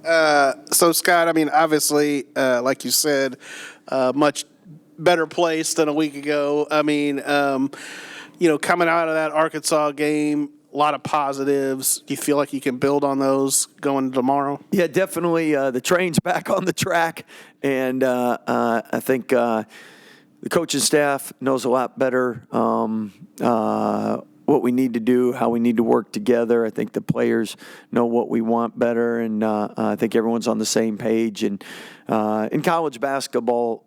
So, Scott, I mean, obviously, like you said, much better place than a week ago. I mean, coming out of that Arkansas game, a lot of positives. Do you feel like you can build on those going tomorrow? Yeah, definitely. The train's back on the track, and I think the coaching staff knows a lot better what we need to do, how we need to work together. I think the players know what we want better, and I think everyone's on the same page. And in college basketball,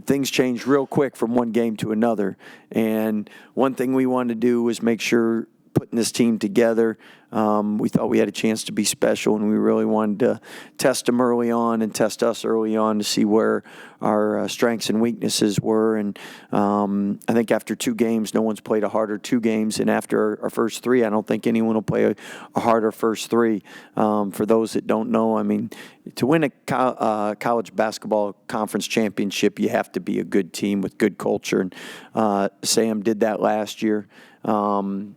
things change real quick from one game to another. And one thing we wanted to do was make sure putting this team together, we thought we had a chance to be special, and we really wanted to test them early on and test us early on to see where our strengths and weaknesses were. And I think after 2 games, no one's played a harder 2 games. And after our first 3, I don't think anyone will play a harder first 3. For those that don't know, I mean, to win a college basketball conference championship, you have to be a good team with good culture. And Sam did that last year. And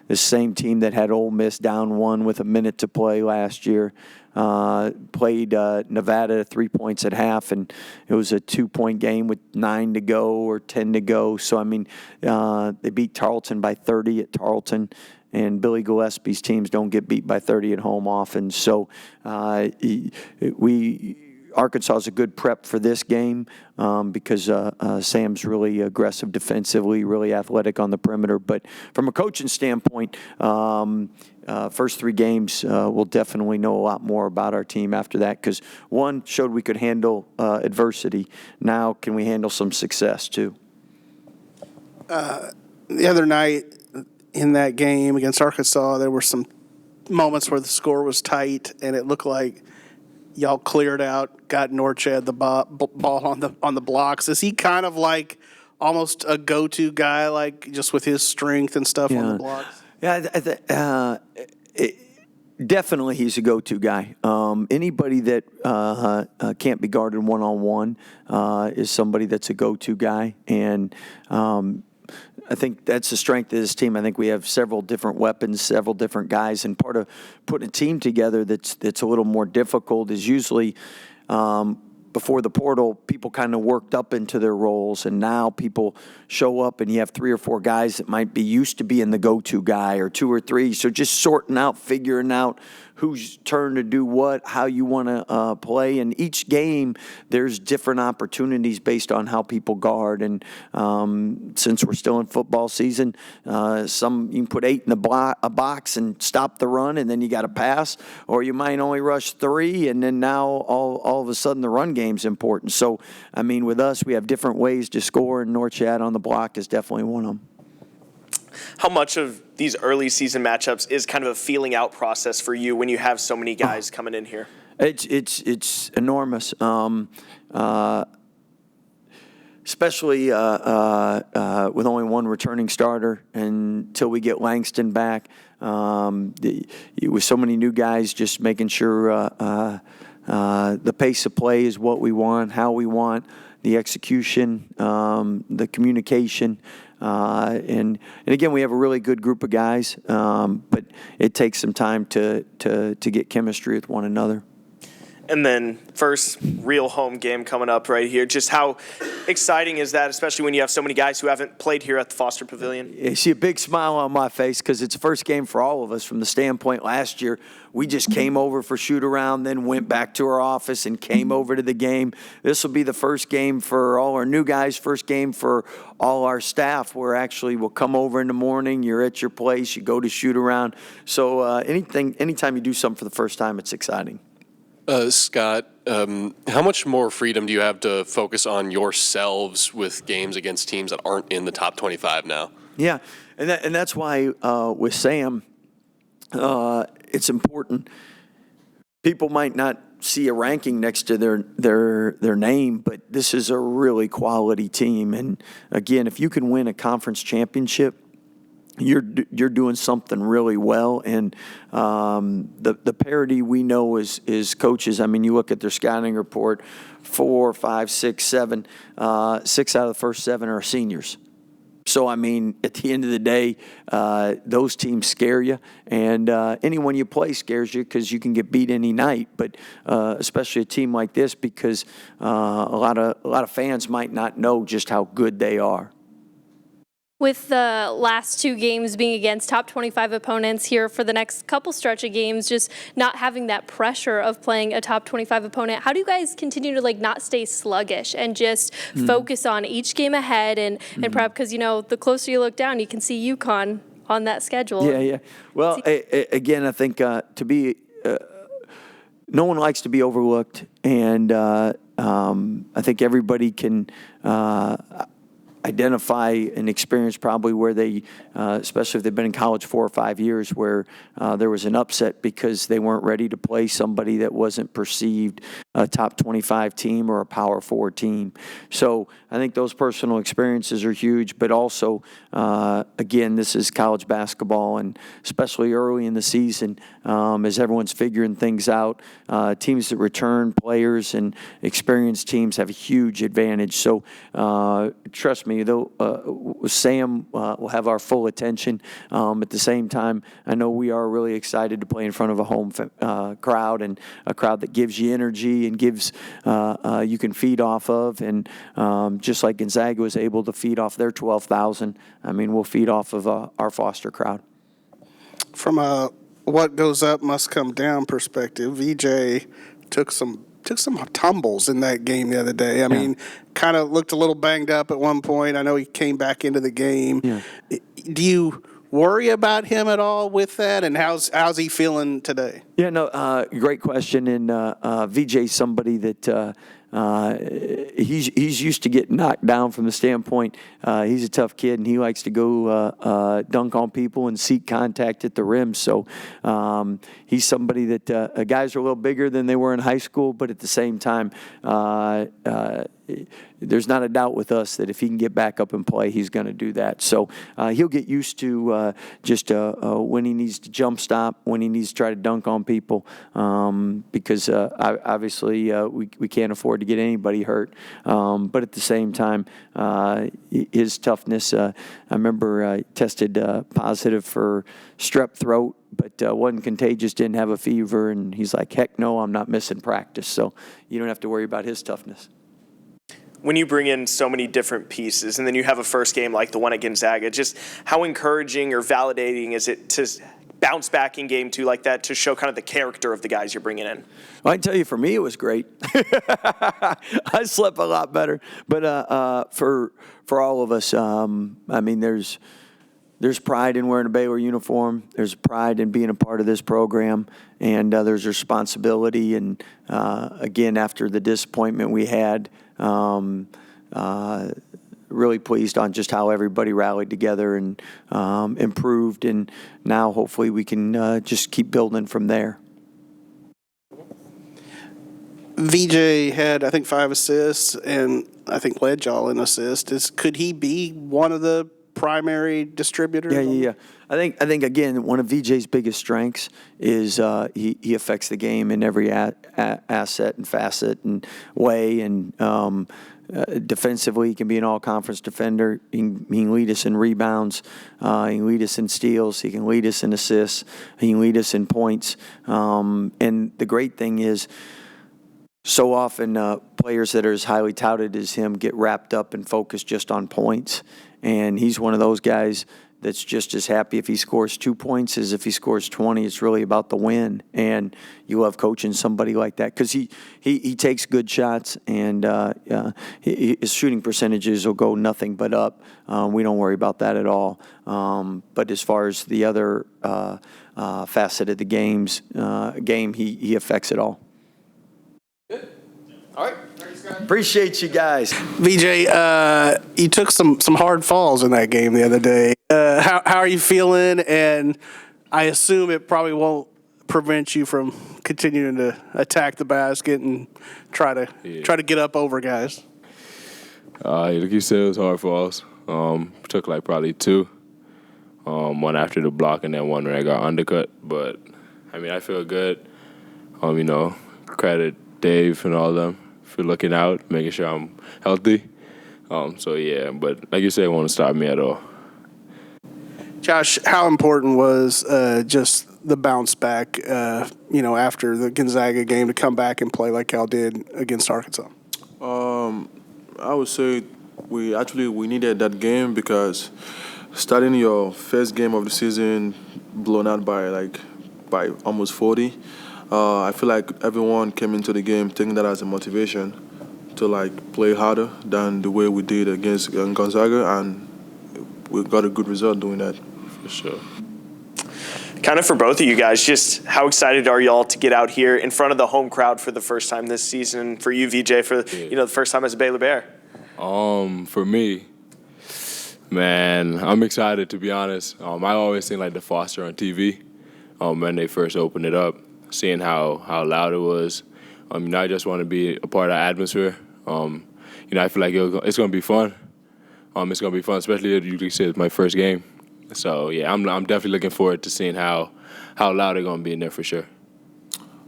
the same team that had Ole Miss down 1 with a minute to play last year played Nevada 3 points at half, and it was a 2-point game with 9 to go or 10 to go. So, I mean, they beat Tarleton by 30 at Tarleton. And Billy Gillespie's teams don't get beat by 30 at home often. So Arkansas is a good prep for this game because Sam's really aggressive defensively, really athletic on the perimeter. But from a coaching standpoint, first 3 games, we'll definitely know a lot more about our team after that because, one, showed we could handle adversity. Now can we handle some success too? The other night in that game against Arkansas, there were some moments where the score was tight, and it looked like y'all cleared out, got Norchad the ball on the blocks. Is he kind of like almost a go-to guy, like just with his strength and stuff on the blocks? Yeah, definitely he's a go-to guy. Anybody that can't be guarded one-on-one is somebody that's a go-to guy. And I think that's the strength of this team. I think we have several different weapons, several different guys, and part of putting a team together that's a little more difficult is usually before the portal, people kind of worked up into their roles, and now people show up and you have 3 or 4 guys that might be used to being the go-to guy or 2 or 3. So just sorting out, figuring out whose turn to do what, how you want to play. And each game, there's different opportunities based on how people guard. And since we're still in football season, some you can put 8 in a box and stop the run, and then you got to pass. Or you might only rush 3, and then now all of a sudden the run game's important. So, I mean, with us, we have different ways to score, and Norchad on the block is definitely one of them. How much of these early season matchups is kind of a feeling out process for you when you have so many guys coming in here? It's enormous, especially with only one returning starter until we get Langston back. With so many new guys, just making sure the pace of play is what we want, how we want, the execution, the communication. And again, we have a really good group of guys, but it takes some time to get chemistry with one another. And then first real home game coming up right here. Just how exciting is that, especially when you have so many guys who haven't played here at the Foster Pavilion? You see a big smile on my face because it's the first game for all of us from the standpoint last year. We just came over for shoot-around, then went back to our office and came over to the game. This will be the first game for all our new guys, first game for all our staff where actually we'll come over in the morning, you're at your place, you go to shoot-around. So anytime you do something for the first time, it's exciting. Scott, how much more freedom do you have to focus on yourselves with games against teams that aren't in the top 25 now? Yeah, and that's why with Sam, it's important. People might not see a ranking next to their name, but this is a really quality team. And again, if you can win a conference championship, you're doing something really well. And the parity we know is coaches. I mean, you look at their scouting report, 4, 5, 6, 7. 6 out of the first 7 are seniors. So, I mean, at the end of the day, those teams scare you, and anyone you play scares you because you can get beat any night. But especially a team like this, because a lot of fans might not know just how good they are. With the last two games being against top 25 opponents here for the next couple stretch of games, just not having that pressure of playing a top 25 opponent, how do you guys continue to not stay sluggish and just focus on each game ahead and prep? Because, the closer you look down, you can see UConn on that schedule. Yeah. Well, again, I think to be no one likes to be overlooked, and I think everybody can identify an experience probably where they, especially if they've been in college 4 or 5 years, where there was an upset because they weren't ready to play somebody that wasn't perceived a top 25 team or a Power 4 team. So I think those personal experiences are huge, but also, again, this is college basketball, and especially early in the season, as everyone's figuring things out, teams that return players and experienced teams have a huge advantage. So trust me, though, Sam will have our full attention. At the same time, I know we are really excited to play in front of a home crowd, and a crowd that gives you energy and gives you can feed off of. And just like Gonzaga was able to feed off their 12,000, I mean, we'll feed off of our Foster crowd. From a what goes up must come down perspective, VJ took some tumbles in that game the other day. I mean, kind of looked a little banged up at one point. I know he came back into the game. Yeah. Do you worry about him at all with that, and how's he feeling today? Yeah, no, great question. And VJ's somebody that he's used to getting knocked down from the standpoint. He's a tough kid, and he likes to go dunk on people and seek contact at the rim. So he's somebody that guys are a little bigger than they were in high school, but at the same time, there's not a doubt with us that if he can get back up and play, he's going to do that. So he'll get used to just when he needs to jump stop, when he needs to try to dunk on people, because obviously we can't afford to get anybody hurt. But at the same time, his toughness, I remember tested positive for strep throat, but wasn't contagious, didn't have a fever, and he's like, heck no, I'm not missing practice. So you don't have to worry about his toughness. When you bring in so many different pieces and then you have a first game like the one at Gonzaga, just how encouraging or validating is it to bounce back in game 2 like that to show kind of the character of the guys you're bringing in? Well, I can tell you, for me, it was great. I slept a lot better. But for all of us, I mean, there's pride in wearing a Baylor uniform. There's pride in being a part of this program. And there's responsibility. And, again, after the disappointment we had, really pleased on just how everybody rallied together and improved. And now hopefully we can just keep building from there. VJ had, I think, 5 assists, and I think led y'all in assists. Could he be one of the primary distributors? Yeah. I think again, one of VJ's biggest strengths is he affects the game in every asset and facet and way. And defensively, he can be an all-conference defender. He can lead us in rebounds. He can lead us in steals. He can lead us in assists. He can lead us in points. And the great thing is, so often players that are as highly touted as him get wrapped up and focused just on points. And he's one of those guys that's just as happy if he scores 2 points as if he scores 20. It's really about the win. And you love coaching somebody like that because he takes good shots, and his shooting percentages will go nothing but up. We don't worry about that at all. But as far as the other facet of the game, he affects it all. Good. All right. Appreciate you guys. VJ, you took some hard falls in that game the other day. How are you feeling? And I assume it probably won't prevent you from continuing to attack the basket and try to get up over guys. Like you said, it was hard falls. Took like probably 2. One after the block and then one when I got undercut. But I mean, I feel good. Credit Dave and all of them for looking out, making sure I'm healthy. So yeah, but like you said, it won't stop me at all. Josh, how important was just the bounce back, after the Gonzaga game to come back and play like y'all did against Arkansas? I would say we needed that game because starting your first game of the season blown out by almost 40, I feel like everyone came into the game taking that as a motivation to play harder than the way we did against Gonzaga, and we got a good result doing that. For sure. Kind of for both of you guys, just how excited are y'all to get out here in front of the home crowd for the first time this season? For you, VJ, for the first time as a Baylor Bear. For me, man, I'm excited to be honest. I always seen the Foster on TV when they first opened it up, seeing how loud it was. I just want to be a part of the atmosphere. I feel like it's gonna be fun. It's gonna be fun, especially if you said it's my first game. So yeah, I'm definitely looking forward to seeing how loud they're gonna be in there for sure.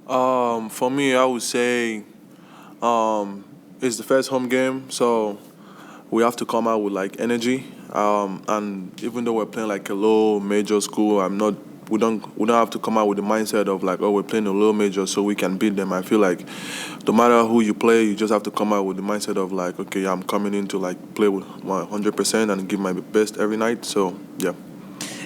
For me, I would say it's the first home game, so we have to come out with energy. And even though we're playing a low major school, we don't have to come out with the mindset of we're playing a low major so we can beat them. I feel like no matter who you play, you just have to come out with the mindset of okay, I'm coming in to play with 100% and give my best every night. So yeah.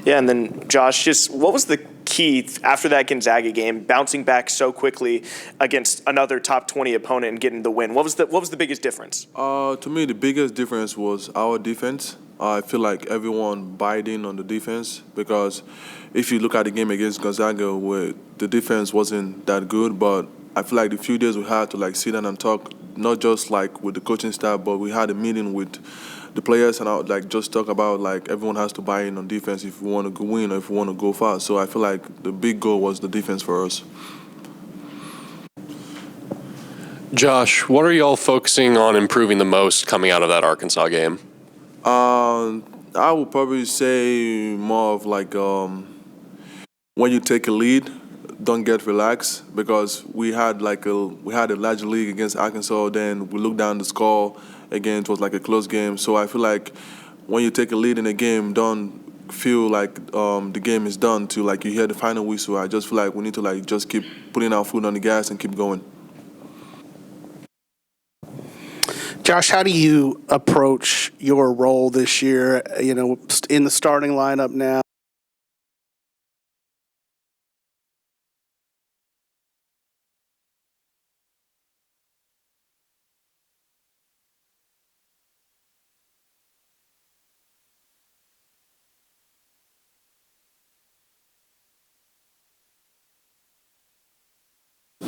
Yeah, and then Josh, just what was the key after that Gonzaga game, bouncing back so quickly against another top 20 opponent and getting the win? What was the biggest difference? To me, the biggest difference was our defense. I feel like everyone bought in on the defense because if you look at the game against Gonzaga, where the defense wasn't that good, but I feel like the few days we had to sit down and talk, not just with the coaching staff, but we had a meeting with the players, and I would just talk about everyone has to buy in on defense if we want to win or if we want to go far. So I feel like the big goal was the defense for us. Josh, what are y'all focusing on improving the most coming out of that Arkansas game? I would probably say more of when you take a lead, don't get relaxed, because we had a large lead against Arkansas. Then we looked down the score again. It was a close game. So I feel like when you take a lead in a game, don't feel the game is done till you hear the final whistle. I just feel like we need to just keep putting our foot on the gas and keep going. Josh, how do you approach your role this year, in the starting lineup now?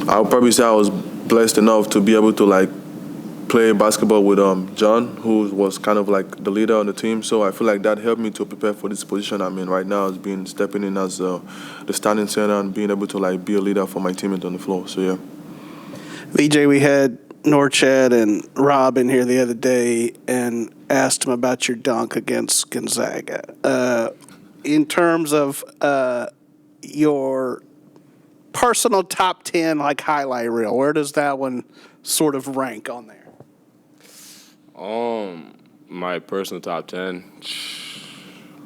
I would probably say I was blessed enough to be able to play basketball with John, who was kind of the leader on the team. So I feel like that helped me to prepare for this position I'm in right now, as stepping in as the standing center and being able to be a leader for my teammates on the floor. So yeah. VJ, we had Norchad and Rob in here the other day and asked him about your dunk against Gonzaga. In terms of your personal top 10 highlight reel, where does that one sort of rank on there? My personal top 10,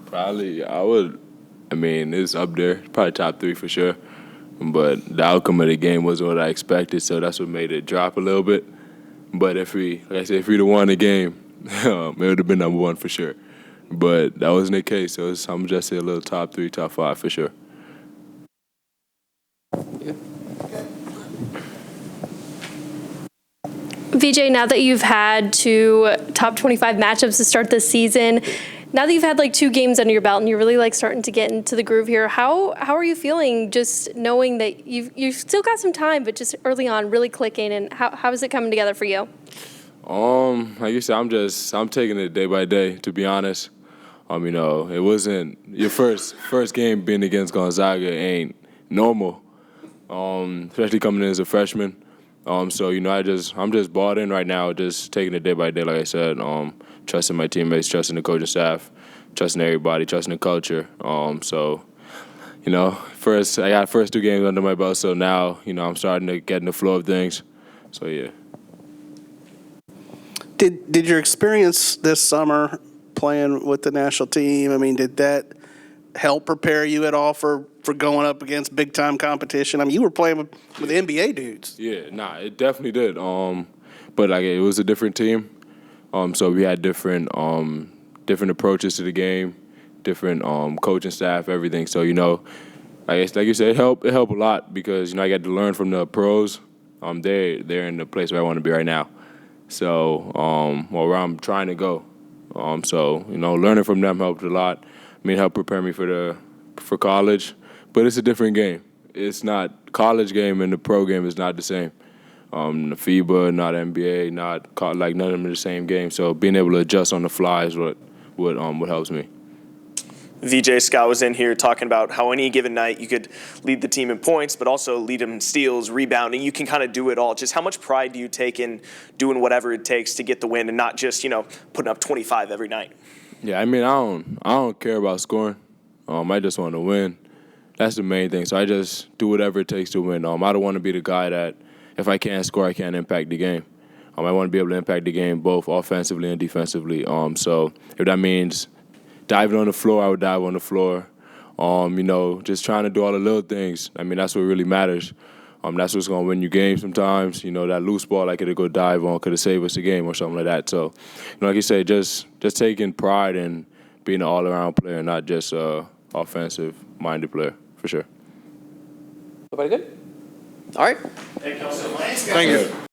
probably it's up there, probably top 3 for sure. But the outcome of the game wasn't what I expected, so that's what made it drop a little bit. But if we'd have won the game, it would have been number 1 for sure. But that wasn't the case, so I'm just a little top 3, top 5 for sure. VJ, now that you've had 2 top 25 matchups to start this season, now that you've had 2 games under your belt and you're really starting to get into the groove here, how are you feeling just knowing that you've still got some time, but just early on really clicking, and how is it coming together for you? Like you said, I'm taking it day by day, to be honest. It wasn't your first game being against Gonzaga ain't normal, especially coming in as a freshman. So I'm just bought in right now, just taking it day by day, like I said. Trusting my teammates, trusting the coaching staff, trusting everybody, trusting the culture. So I got first 2 games under my belt, so now I'm starting to get in the flow of things. So yeah. Did your experience this summer playing with the national team, I mean, did that help prepare you at all for going up against big-time competition? I mean, you were playing with NBA dudes. Yeah, nah, it definitely did. But like it was a different team, so we had different approaches to the game, different coaching staff, everything. So like you said, it helped a lot because I got to learn from the pros. They're in the place where I want to be right now. So where I'm trying to go. So learning from them helped a lot. I mean, it helped prepare me for college, but it's a different game. It's not college game and the pro game is not the same. The FIBA, not NBA, none of them are the same game. So being able to adjust on the fly is what helps me. VJ Scott was in here talking about how any given night you could lead the team in points, but also lead them in steals, rebounding. You can kind of do it all. Just how much pride do you take in doing whatever it takes to get the win and not just, putting up 25 every night? Yeah, I mean, I don't care about scoring. I just want to win. That's the main thing. So I just do whatever it takes to win. I don't want to be the guy that if I can't score, I can't impact the game. I want to be able to impact the game both offensively and defensively. So if that means diving on the floor, I would dive on the floor. Just trying to do all the little things. I mean, that's what really matters. That's what's going to win you games sometimes. That loose ball I could have go dive on could have saved us the game or something like that. So, like you say, just taking pride in being an all-around player, not just an offensive-minded player, for sure. Everybody good? All right. Thank you.